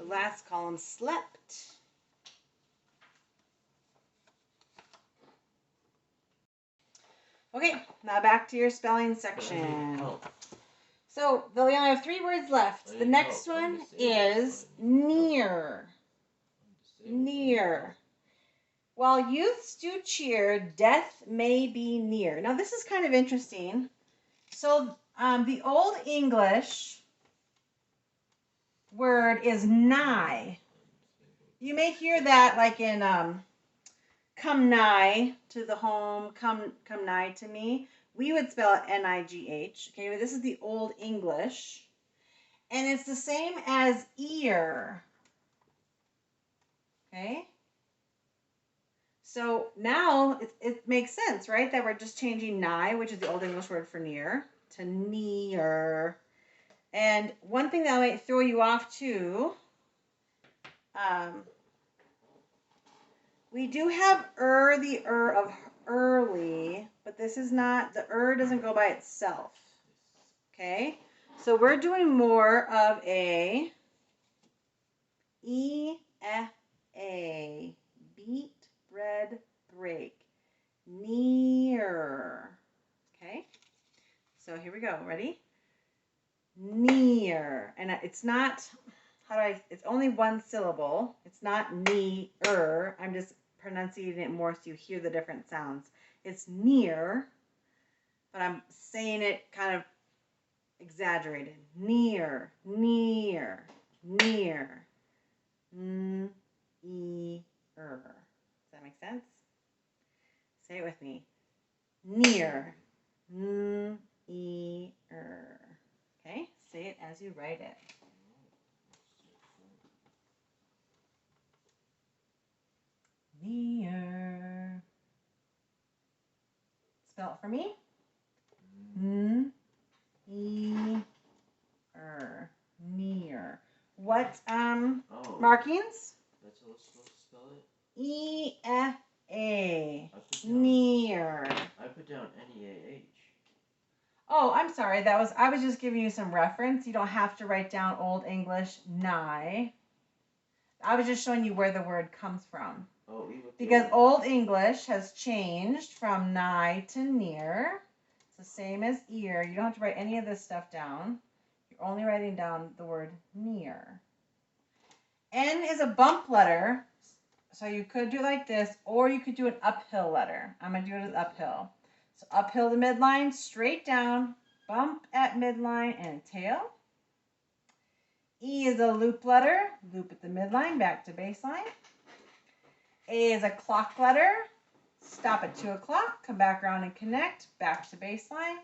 last column, slept. Okay, now back to your spelling section. So we only have 3 words left. The next one is near. Near. While youths do cheer, death may be near. Now this is kind of interesting. So the Old English word is nigh. You may hear that like in come nigh to the home, come nigh to me. We would spell it N-I-G-H. Okay, but this is the Old English. And it's the same as ear. Okay? So now it makes sense, right? That we're just changing nigh, which is the Old English word for near, to near. And one thing that might throw you off too, we do have the of early, but this is not, the doesn't go by itself. Okay? So we're doing more of a E-F-A, beat, bread, break, near. Okay? So here we go. Ready? Near. And it's not, it's only one syllable. It's not near. I'm just pronunciating it more so you hear the different sounds. It's near, but I'm saying it kind of exaggerated. Near, near, near. N-E-er. Does that make sense? Say it with me. Near. N-E-er. Okay? Say it as you write it. Near. Spell it for me. N-E-er. Near. What markings? That's how it's supposed to spell it? E-F-A. Near. I put down N-E-A-H. Oh, I'm sorry. I was just giving you some reference. You don't have to write down Old English nigh. I was just showing you where the word comes from. Oh, because Old English has changed from nigh to near. It's the same as ear. You don't have to write any of this stuff down. You're only writing down the word near. N is a bump letter, so you could do it like this, or you could do an uphill letter. I'm going to do it as uphill. So uphill to midline, straight down, bump at midline, and a tail. E is a loop letter, loop at the midline, back to baseline. A is a clock letter, stop at 2 o'clock, come back around and connect, back to baseline.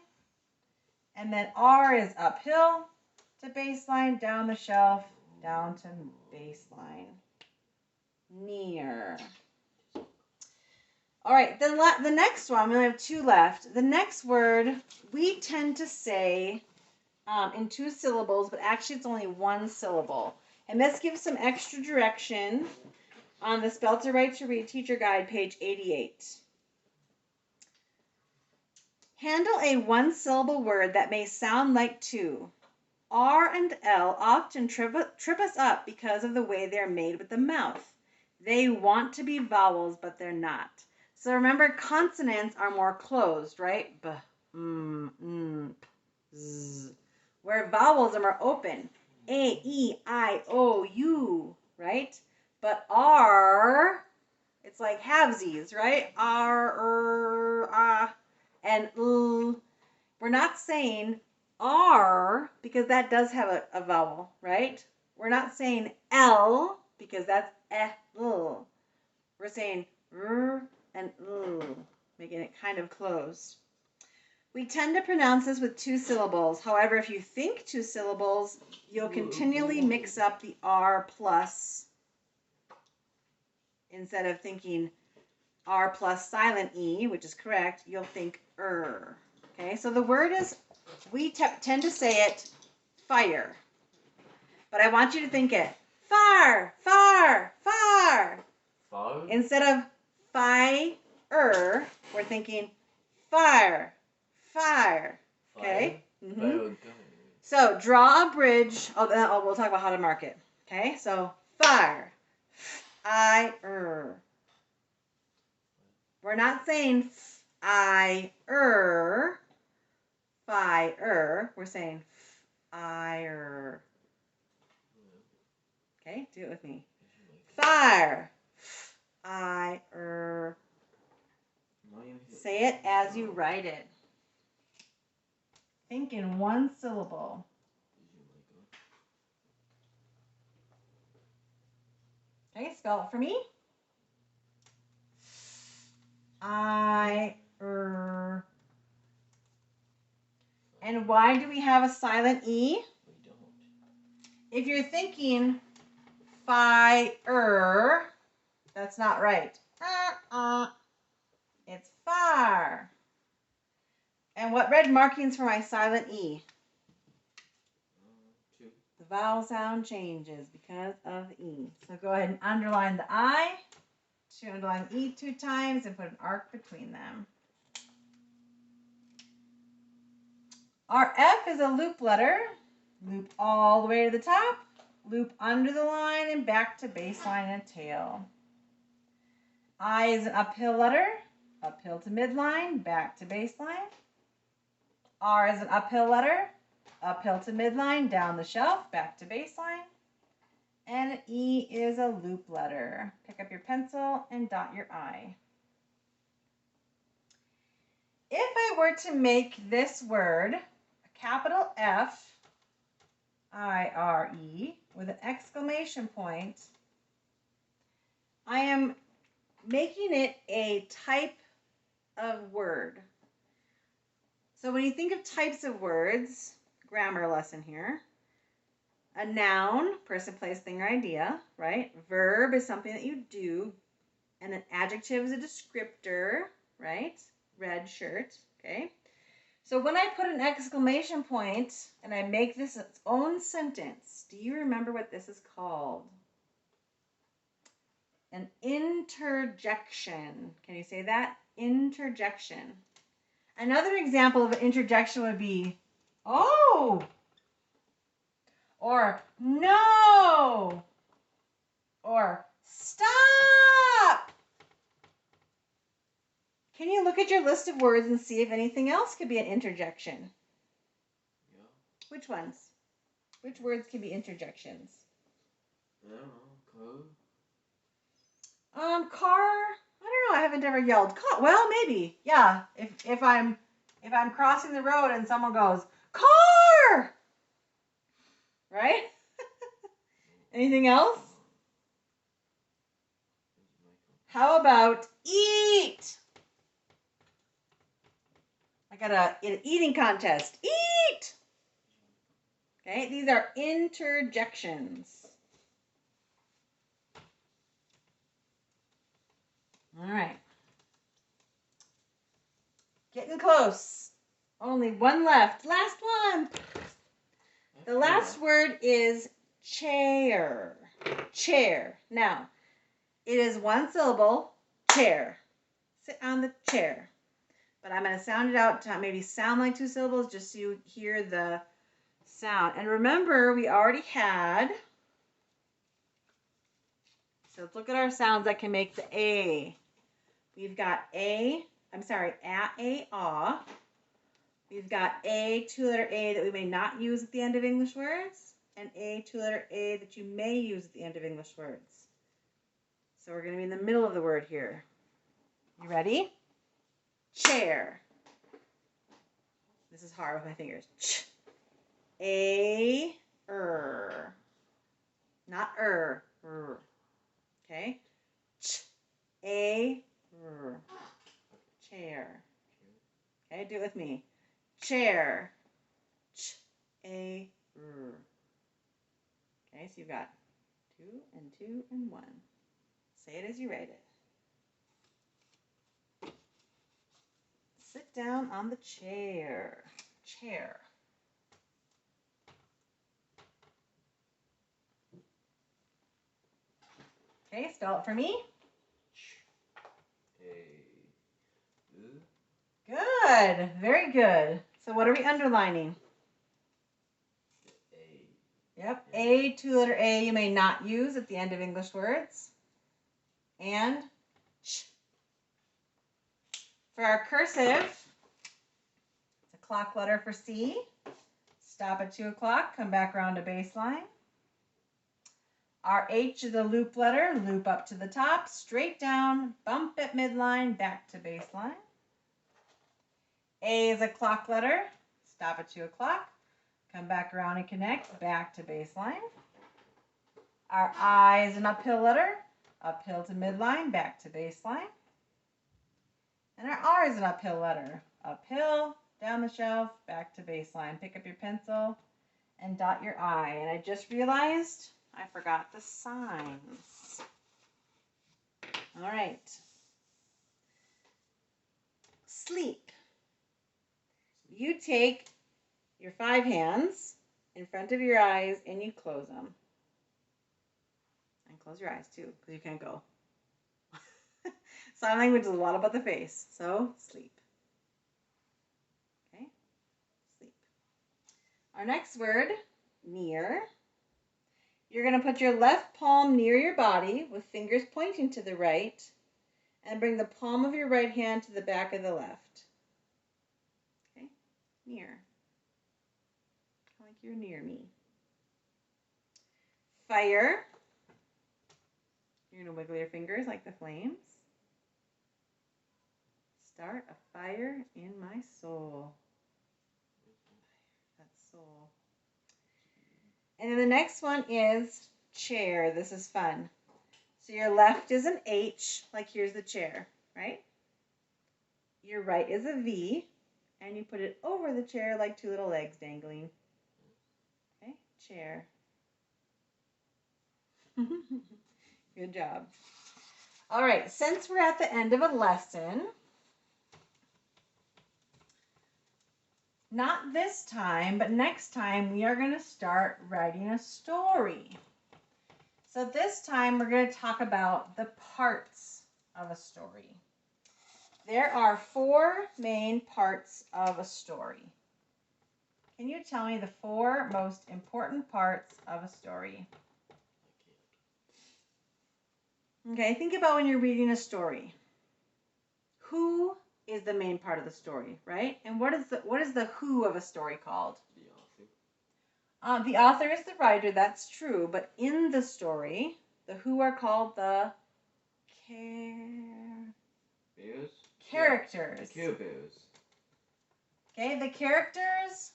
And then R is uphill to baseline, down the shelf, down to baseline. Near. All right, the next one, we only have 2 left. The next word, we tend to say in 2 syllables, but actually it's only 1 syllable. And this gives some extra direction on the Spell to Write to Read Teacher Guide, page 88. Handle a 1-syllable word that may sound like 2. R and L often trip us up because of the way they're made with the mouth. They want to be vowels, but they're not. So remember, consonants are more closed, right? B, m, p, z. Where vowels are more open. A, E, I, O, U, right? But R, it's like halvesies, right? R, ah, and L. We're not saying R because that does have a vowel, right? We're not saying L because that's L. We're saying R and L, making it kind of closed. We tend to pronounce this with 2 syllables. However, if you think 2 syllables, you'll continually mix up the R plus. Instead of thinking R plus silent E, which is correct, you'll think Okay, so the word is, we tend to say it fire. But I want you to think it far, far, far. Far? Instead of fire, we're thinking fire, fire. Okay? Mm-hmm. So draw a bridge. We'll talk about how to mark it. Okay, so fire. Fire. We're not saying fire. Fire. We're saying fire. Okay, do it with me. Fire. Fire. Say it as you write it. Think in one syllable. Okay, spell it for me. I-er. And why do we have a silent E? We don't. If you're thinking fire, that's not right. It's fire. And what red markings for my silent E? 2. The vowel sound changes because of the E. So go ahead and underline the I. To underline E 2 times and put an arc between them. Our F is a loop letter. Loop all the way to the top. Loop under the line and back to baseline and tail. I is an uphill letter. Uphill to midline, back to baseline. R is an uphill letter. Uphill to midline, down the shelf, back to baseline. And E is a loop letter. Pick up your pencil and dot your I. If I were to make this word a capital F, I-R-E, with an exclamation point, I am making it a type of word. So when you think of types of words, grammar lesson here, a noun, person, place, thing, or idea, right? Verb is something that you do. And an adjective is a descriptor, right? Red shirt, okay? So when I put an exclamation point and I make this its own sentence, do you remember what this is called? An interjection. Can you say that? Interjection. Another example of an interjection would be, oh, or no, or stop. Can you look at your list of words and see if anything else could be an interjection? Yeah. Which ones? Which words can be interjections? I don't know. Code? Car. I don't know. I haven't ever yelled. Well, maybe. Yeah. If I'm crossing the road and someone goes, car! Right? Anything else? How about eat? I got an eating contest. Eat! Okay, these are interjections. All right. Getting close. Only one left. Last one. The last word is chair. Chair. Now, it is one syllable, chair. Sit on the chair. But I'm going to sound it out to maybe sound like 2 syllables just so you hear the sound. And remember, we already had, so let's look at our sounds that can make the A. We've got a, aw. We've got a 2-letter A that we may not use at the end of English words, and a 2-letter A that you may use at the end of English words. So we're going to be in the middle of the word here. You ready? Chair. This is hard with my fingers. Ch. A, not okay? Ch. A, chair. Okay, do it with me. Chair. Ch. A, Okay, so you've got 2 and 2 and 1. Say it as you write it. Sit down on the chair. Chair. Okay, spell it for me. Good. Very good. So what are we underlining? A. Yep. A, two-letter A you may not use at the end of English words. And ch. For our cursive, it's a clock letter for C. Stop at 2 o'clock, come back around to baseline. Our H is a loop letter, loop up to the top, straight down, bump at midline, back to baseline. A is a clock letter, stop at 2 o'clock, come back around and connect, back to baseline. Our I is an uphill letter, uphill to midline, back to baseline. And our R is an uphill letter, uphill, down the shelf, back to baseline. Pick up your pencil and dot your I. And I just realized I forgot the signs. All right. Sleep. You take your 5 hands in front of your eyes and you close them. And close your eyes too, because you can't go. Sign language is a lot about the face. So, sleep. Okay? Sleep. Our next word, near. You're going to put your left palm near your body with fingers pointing to the right and bring the palm of your right hand to the back of the left. Okay? Near. Like you're near me. Fire. You're going to wiggle your fingers like the flames. Start a fire in my soul. That's soul. And then the next one is chair. This is fun. So your left is an H, like here's the chair, right? Your right is a V, and you put it over the chair like 2 little legs dangling. Okay, chair. Good job. All right, since we're at the end of a lesson, not this time, but next time, we are going to start writing a story. So this time, we're going to talk about the parts of a story. There are 4 main parts of a story. Can you tell me the 4 most important parts of a story? Okay, think about when you're reading a story. Who is the main part of the story, right? And what is the who of a story called? The author. The author is the writer, that's true. But in the story, the who are called the characters. The Q-Bears. Okay, the characters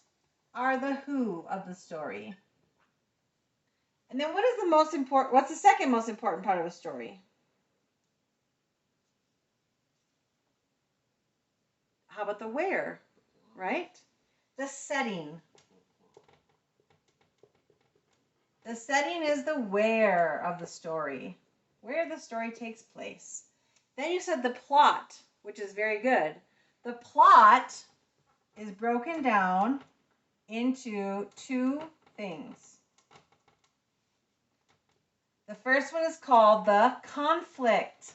are the who of the story. And then what's the second most important part of a story? How about the where, right? The setting. The setting is the where of the story, where the story takes place. Then you said the plot, which is very good. The plot is broken down into 2 things. The first one is called the conflict,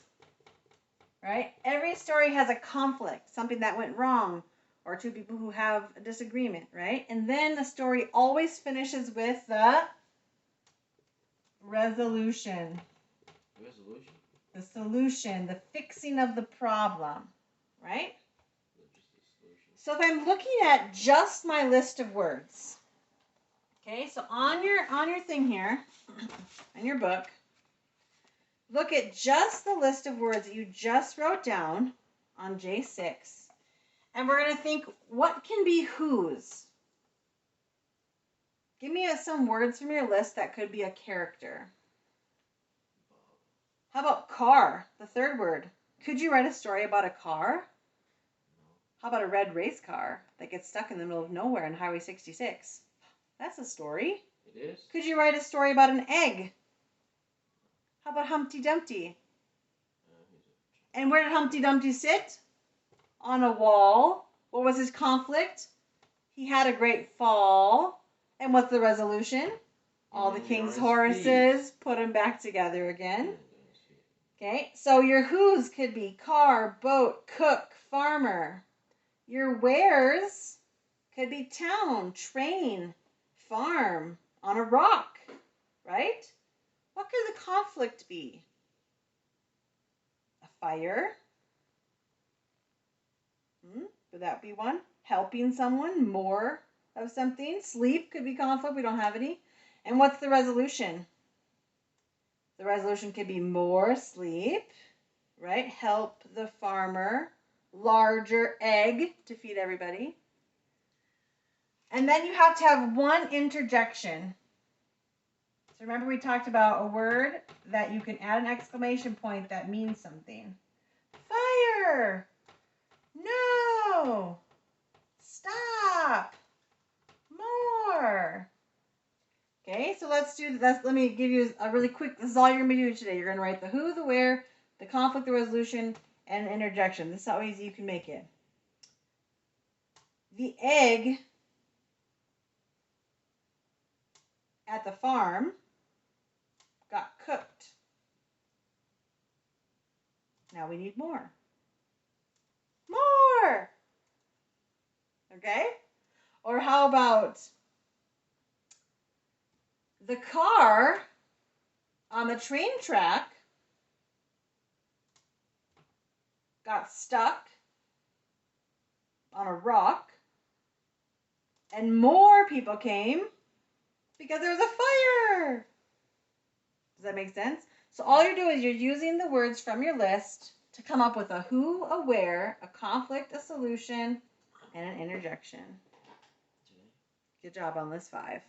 right? Every story has a conflict, something that went wrong, or 2 people who have a disagreement, right? And then the story always finishes with the resolution. Resolution? The solution, the fixing of the problem, right? So if I'm looking at just my list of words, okay, so on your thing here, in your book, look at just the list of words that you just wrote down on J6, and we're going to think, what can be whose? Give me some words from your list that could be a character. How about car, the 3rd word? Could you write a story about a car? How about a red race car that gets stuck in the middle of nowhere on Highway 66? That's a story. It is. Could you write a story about an egg? How about Humpty Dumpty? And where did Humpty Dumpty sit? On a wall. What was his conflict? He had a great fall. And what's the resolution? All the king's horses, put them back together again. Okay, so your whos could be car, boat, cook, farmer. Your wheres could be town, train, farm, on a rock, right? What could the conflict be? A fire? Would that be one? Helping someone, more of something. Sleep could be conflict. We don't have any. And what's the resolution? The resolution could be more sleep, right? Help the farmer. Larger egg to feed everybody. And then you have to have one interjection. So remember we talked about a word that you can add an exclamation point that means something. Fire! No! Stop! More! Okay, so let's do that. Let me give you a really quick, this is all you're going to be doing today. You're going to write the who, the where, the conflict, the resolution, and an interjection. This is how easy you can make it. The egg at the farm got cooked. Now we need more. More! Okay? Or how about the car on the train track got stuck on a rock and more people came because there was a fire. Does that make sense? So all you're doing is you're using the words from your list to come up with a who, a where, a conflict, a solution, and an interjection. Good job on list 5.